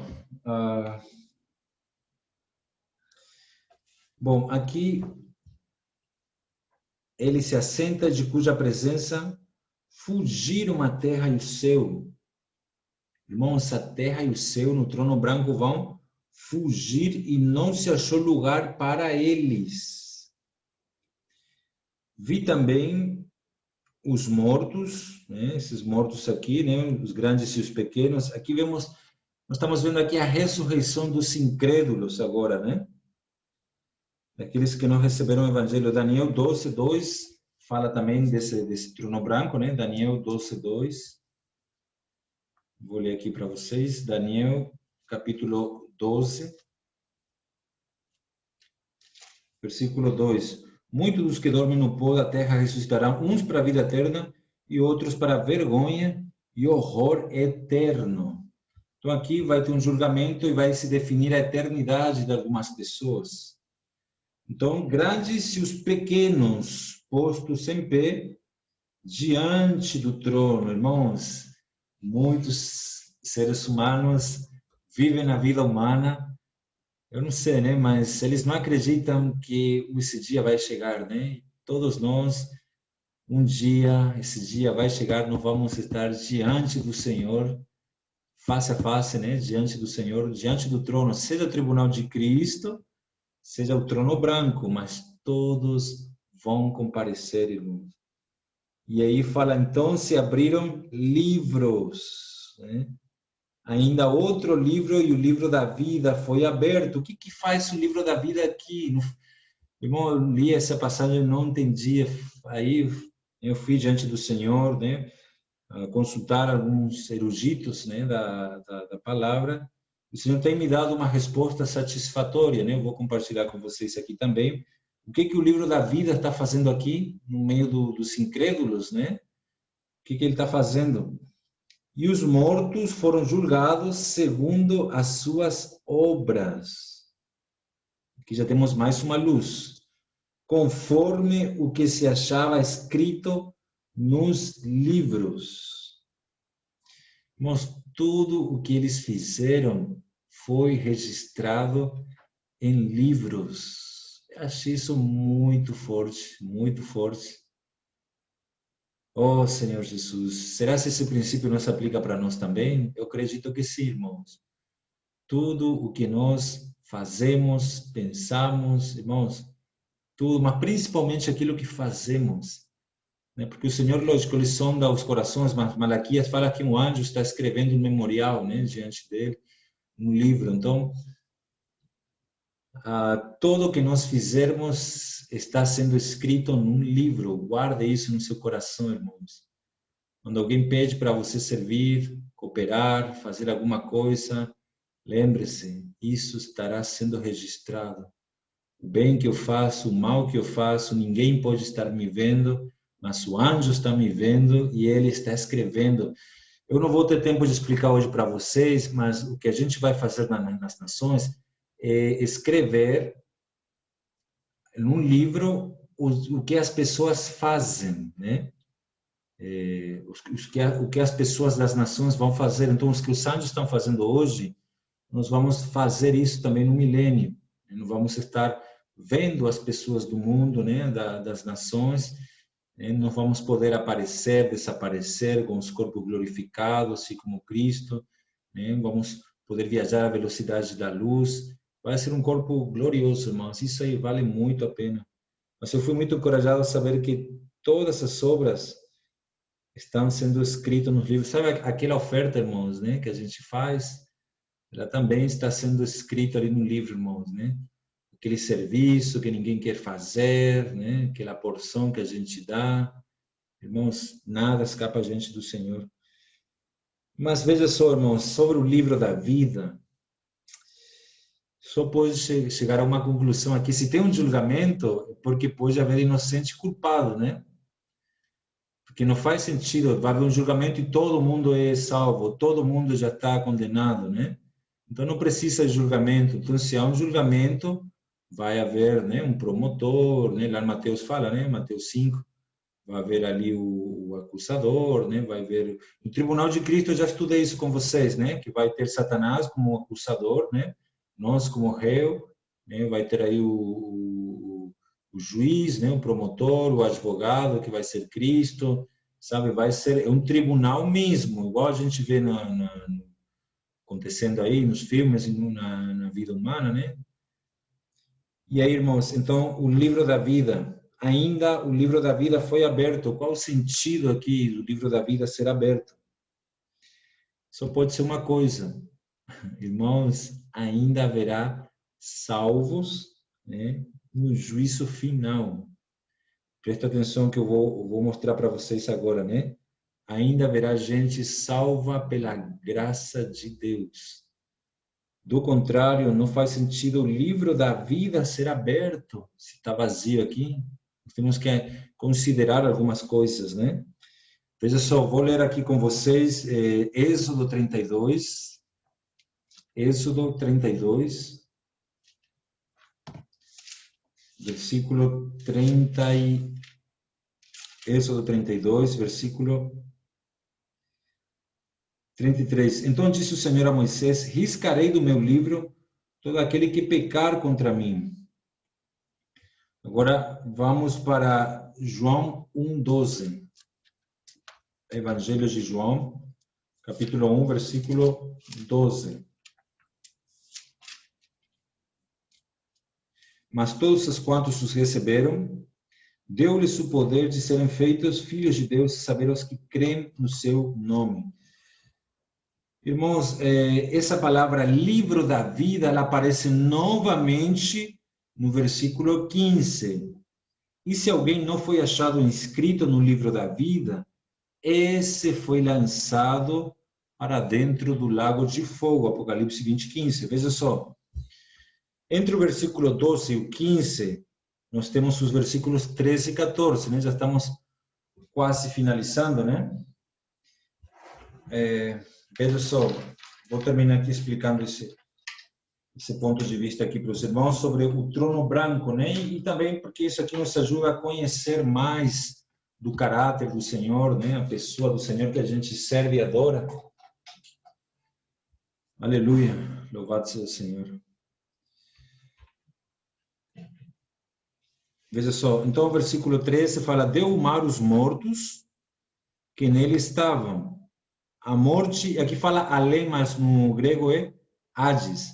Bom, aqui ele se assenta, de cuja presença fugiram a terra e o céu. Irmãos, a terra e o céu no trono branco vão fugir e não se achou lugar para eles. Vi também os mortos, né? Esses mortos aqui, né? Os grandes e os pequenos. Aqui vemos, nós estamos vendo aqui a ressurreição dos incrédulos agora, né? Daqueles que não receberam o evangelho. Daniel 12, 2 fala também desse trono branco, né? Daniel 12, 2. Vou ler aqui para vocês. Daniel, capítulo 12, versículo 2. Muitos dos que dormem no pó da terra ressuscitarão, uns para a vida eterna e outros para a vergonha e horror eterno. Então aqui vai ter um julgamento e vai se definir a eternidade de algumas pessoas. Então, grandes e os pequenos postos em pé diante do trono. Irmãos, muitos seres humanos vivem a vida humana, eu não sei, né? Mas eles não acreditam que esse dia vai chegar, né? Todos nós, um dia, esse dia vai chegar, nós vamos estar diante do Senhor, face a face, né? Diante do Senhor, diante do trono, seja o tribunal de Cristo, seja o trono branco, mas todos vão comparecer, irmãos. E aí fala, então se abriram livros, né? Ainda outro livro, e o livro da vida foi aberto. O que faz o livro da vida aqui? Irmão, eu li essa passagem, eu não entendia. Aí eu fui diante do Senhor, né? Consultar alguns eruditos, né? Da palavra. O Senhor tem me dado uma resposta satisfatória, né? Eu vou compartilhar com vocês aqui também. O que o livro da vida está fazendo aqui, no meio dos incrédulos, né? O que ele está fazendo? E os mortos foram julgados segundo as suas obras. Aqui já temos mais uma luz. Conforme o que se achava escrito nos livros. Irmãos, tudo o que eles fizeram foi registrado em livros. Eu achei isso muito forte, muito forte. Oh, Senhor Jesus, será que esse princípio não se aplica para nós também? Eu acredito que sim, irmãos. Tudo o que nós fazemos, pensamos, irmãos, tudo, mas principalmente aquilo que fazemos, né? Porque o Senhor, lógico, ele sonda os corações, mas Malaquias fala que um anjo está escrevendo um memorial, né, diante dele, um livro. Então, Tudo que nós fizermos está sendo escrito num livro. Guarde isso no seu coração, irmãos. Quando alguém pede para você servir, cooperar, fazer alguma coisa, lembre-se, isso estará sendo registrado. O bem que eu faço, o mal que eu faço, ninguém pode estar me vendo, mas o anjo está me vendo e ele está escrevendo. Eu não vou ter tempo de explicar hoje para vocês, mas o que a gente vai fazer nas nações é escrever num livro o que as pessoas fazem, né? O que as pessoas das nações vão fazer. Então, os que os anjos estão fazendo hoje, nós vamos fazer isso também no milênio. Não vamos estar vendo as pessoas do mundo, né, das nações, né? Não vamos poder aparecer, desaparecer com os corpos glorificados, assim como Cristo, né? Vamos poder viajar à velocidade da luz. Vai ser um corpo glorioso, irmãos. Isso aí vale muito a pena. Mas eu fui muito encorajado a saber que todas as obras estão sendo escritas nos livros. Sabe aquela oferta, irmãos, né, que a gente faz? Ela também está sendo escrita ali no livro, irmãos, né? Aquele serviço que ninguém quer fazer, né? Aquela porção que a gente dá. Irmãos, nada escapa a gente do Senhor. Mas veja só, irmãos, sobre o livro da vida, só pode chegar a uma conclusão aqui. Se tem um julgamento, é porque pode haver inocente culpado, né? Porque não faz sentido, vai haver um julgamento e todo mundo é salvo, todo mundo já está condenado, né? Então não precisa de julgamento. Então, se há um julgamento, vai haver, né, um promotor, né? Lá em Mateus fala, né? Mateus 5, vai haver ali o acusador, né? Vai haver no tribunal de Cristo. Eu já estudei isso com vocês, né? Que vai ter Satanás como acusador, né? Nós como réu, né? Vai ter aí o juiz, né? O promotor, o advogado, que vai ser Cristo, sabe? Vai ser um tribunal mesmo, igual a gente vê acontecendo aí nos filmes e na vida humana, né? E aí, irmãos, então o livro da vida, ainda o livro da vida foi aberto. Qual o sentido aqui do livro da vida ser aberto? Só pode ser uma coisa, irmãos, ainda haverá salvos, né, no juízo final. Presta atenção que eu vou mostrar para vocês agora, né? Ainda haverá gente salva pela graça de Deus. Do contrário, não faz sentido o livro da vida ser aberto se está vazio aqui. Nós temos que considerar algumas coisas, né? Veja só, vou ler aqui com vocês Êxodo 32. Êxodo 32, versículo 30 Êxodo 32, versículo 33. Então disse o Senhor a Moisés: riscarei do meu livro todo aquele que pecar contra mim. Agora vamos para João 1:12. Evangelho de João, capítulo 1, versículo 12. Mas todos os quantos os receberam, deu-lhes o poder de serem feitos filhos de Deus, saber os que creem no seu nome. Irmãos, essa palavra livro da vida, ela aparece novamente no versículo 15. E se alguém não foi achado inscrito no livro da vida, esse foi lançado para dentro do lago de fogo, Apocalipse 20:15. Veja só, entre o versículo 12 e o 15, nós temos os versículos 13 e 14, né? Já estamos quase finalizando, né? Veja só, vou terminar aqui explicando esse ponto de vista aqui para os irmãos sobre o trono branco, né? E também porque isso aqui nos ajuda a conhecer mais do caráter do Senhor, né? A pessoa do Senhor que a gente serve e adora. Aleluia, louvado seja o Senhor. Veja só, então o versículo 13 fala: deu o mar os mortos que nele estavam. A morte, aqui fala além, mas no grego é Hades.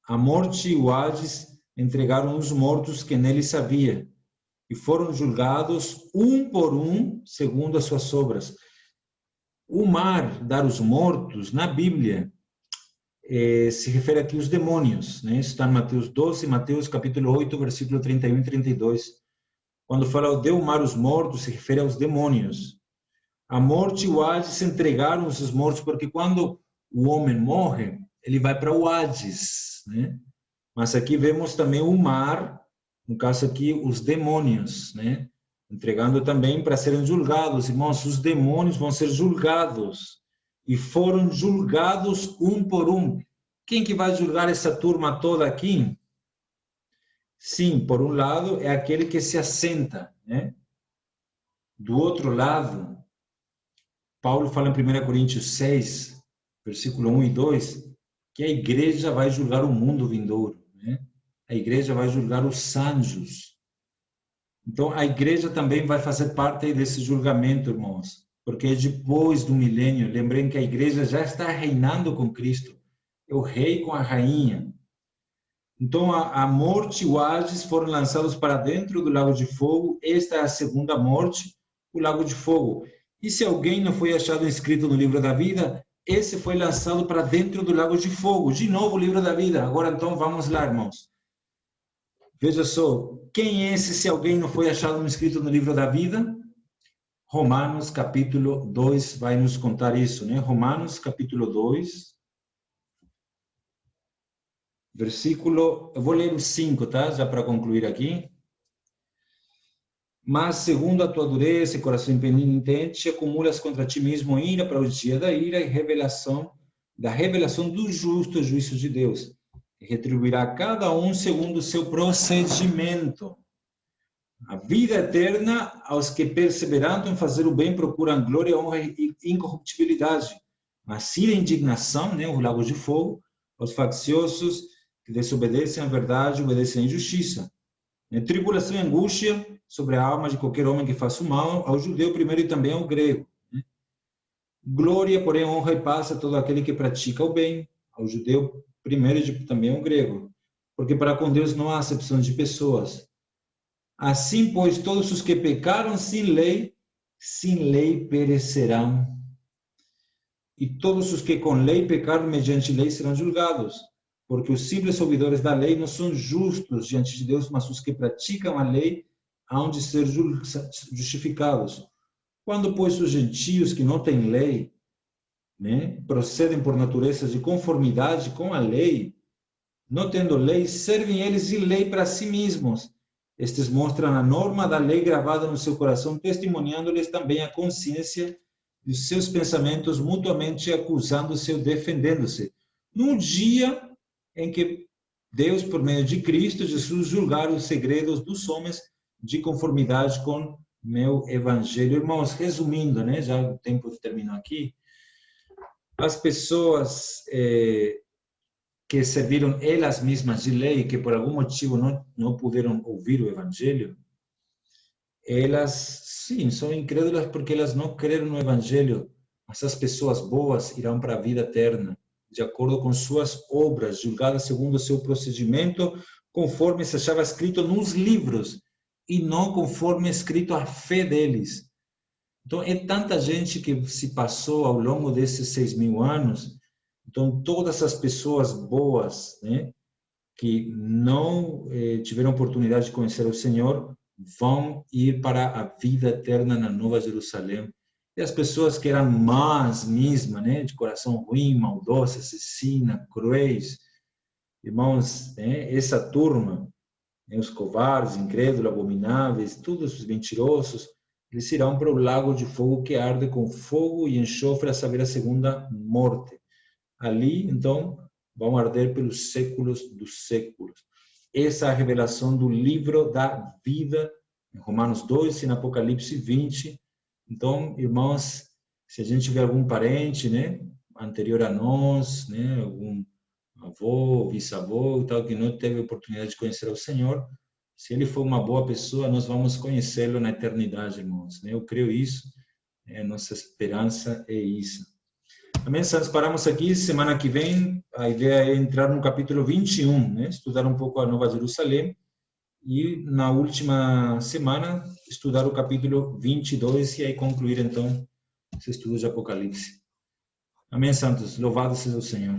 A morte e o Hades entregaram os mortos que neles havia e foram julgados um por um segundo as suas obras. O mar dar os mortos, na Bíblia, se refere aqui aos demônios, né? Isso está em Mateus 12, Mateus capítulo 8, versículo 31 e 32. Quando fala de mar os mortos, se refere aos demônios. A morte e o Hades entregaram os mortos, porque quando o homem morre, ele vai para o Hades, né? Mas aqui vemos também o mar, no caso aqui, os demônios, né? Entregando também para serem julgados. Irmãos, os demônios vão ser julgados. E foram julgados um por um. Quem que vai julgar essa turma toda aqui? Sim, por um lado, é aquele que se assenta, né? Do outro lado, Paulo fala em 1 Coríntios 6, versículo 1 e 2, que a igreja vai julgar o mundo vindouro, né? A igreja vai julgar os anjos. Então, a igreja também vai fazer parte desse julgamento, irmãos, porque é depois do milênio. Lembrem que a igreja já está reinando com Cristo, é o rei com a rainha. Então, a morte e o Hades foram lançados para dentro do lago de fogo. Esta é a segunda morte, o lago de fogo. E se alguém não foi achado inscrito no livro da vida, esse foi lançado para dentro do lago de fogo. De novo, o livro da vida. Agora, então, vamos lá, irmãos. Veja só, quem é esse se alguém não foi achado inscrito no livro da vida? Romanos capítulo 2 vai nos contar isso, né? Romanos capítulo 2, versículo, eu vou ler o 5, tá? Já para concluir aqui. Mas, segundo a tua dureza e coração impenitente, acumulas contra ti mesmo ira para o dia da ira e da revelação do justo juízo de Deus. E retribuirá a cada um segundo o seu procedimento. A vida eterna aos que perseverando em fazer o bem procuram glória, honra e incorruptibilidade. Mas ira e indignação, né, o lago de fogo, aos facciosos que desobedecem à verdade, obedecem à injustiça. Tribulação e angústia sobre a alma de qualquer homem que faça o mal, ao judeu primeiro e também ao grego. Glória, porém, honra e paz a todo aquele que pratica o bem, ao judeu primeiro e também ao grego. Porque para com Deus não há acepção de pessoas. Assim, pois, todos os que pecaram sem lei perecerão. E todos os que com lei pecaram mediante lei serão julgados. Porque os simples ouvidores da lei não são justos diante de Deus, mas os que praticam a lei hão de ser justificados. Quando, pois, os gentios que não têm lei, né, procedem por natureza de conformidade com a lei, não tendo lei, servem eles de lei para si mesmos. Estes mostram a norma da lei gravada no seu coração, testemunhando-lhes também a consciência dos seus pensamentos, mutuamente acusando-se ou defendendo-se. Num dia em que Deus, por meio de Cristo Jesus, julgar os segredos dos homens de conformidade com meu evangelho. Irmãos, resumindo, né, já o tempo terminou aqui, as pessoas que serviram elas mesmas de lei, que por algum motivo não puderam ouvir o evangelho, elas, sim, são incrédulas porque elas não creram no evangelho. Mas as pessoas boas irão para a vida eterna, de acordo com suas obras, julgadas segundo o seu procedimento, conforme se achava escrito nos livros, e não conforme escrito a fé deles. Então, é tanta gente que se passou ao longo desses 6.000 anos. Então, todas as pessoas boas, né, que não tiveram oportunidade de conhecer o Senhor, vão ir para a vida eterna na Nova Jerusalém. E as pessoas que eram más mesmo, né, de coração ruim, maldosa, assassina, cruéis, irmãos, né, essa turma, né, os covardes, incrédulos, abomináveis, todos os mentirosos, eles irão para o lago de fogo que arde com fogo e enxofre, a saber, a segunda morte. Ali, então, vão arder pelos séculos dos séculos. Essa é a revelação do livro da vida, em Romanos 2 e em Apocalipse 20. Então, irmãos, se a gente tiver algum parente, né, anterior a nós, né, algum avô, bisavô, tal, que não teve oportunidade de conhecer o Senhor, se ele for uma boa pessoa, nós vamos conhecê-lo na eternidade, irmãos. Eu creio isso, a nossa esperança é isso. Amém? Nós paramos aqui. Semana que vem, a ideia é entrar no capítulo 21, né? Estudar um pouco a Nova Jerusalém. E na última semana, estudar o capítulo 22 e aí concluir, então, esse estudo de Apocalipse. Amém, santos? Louvado seja o Senhor.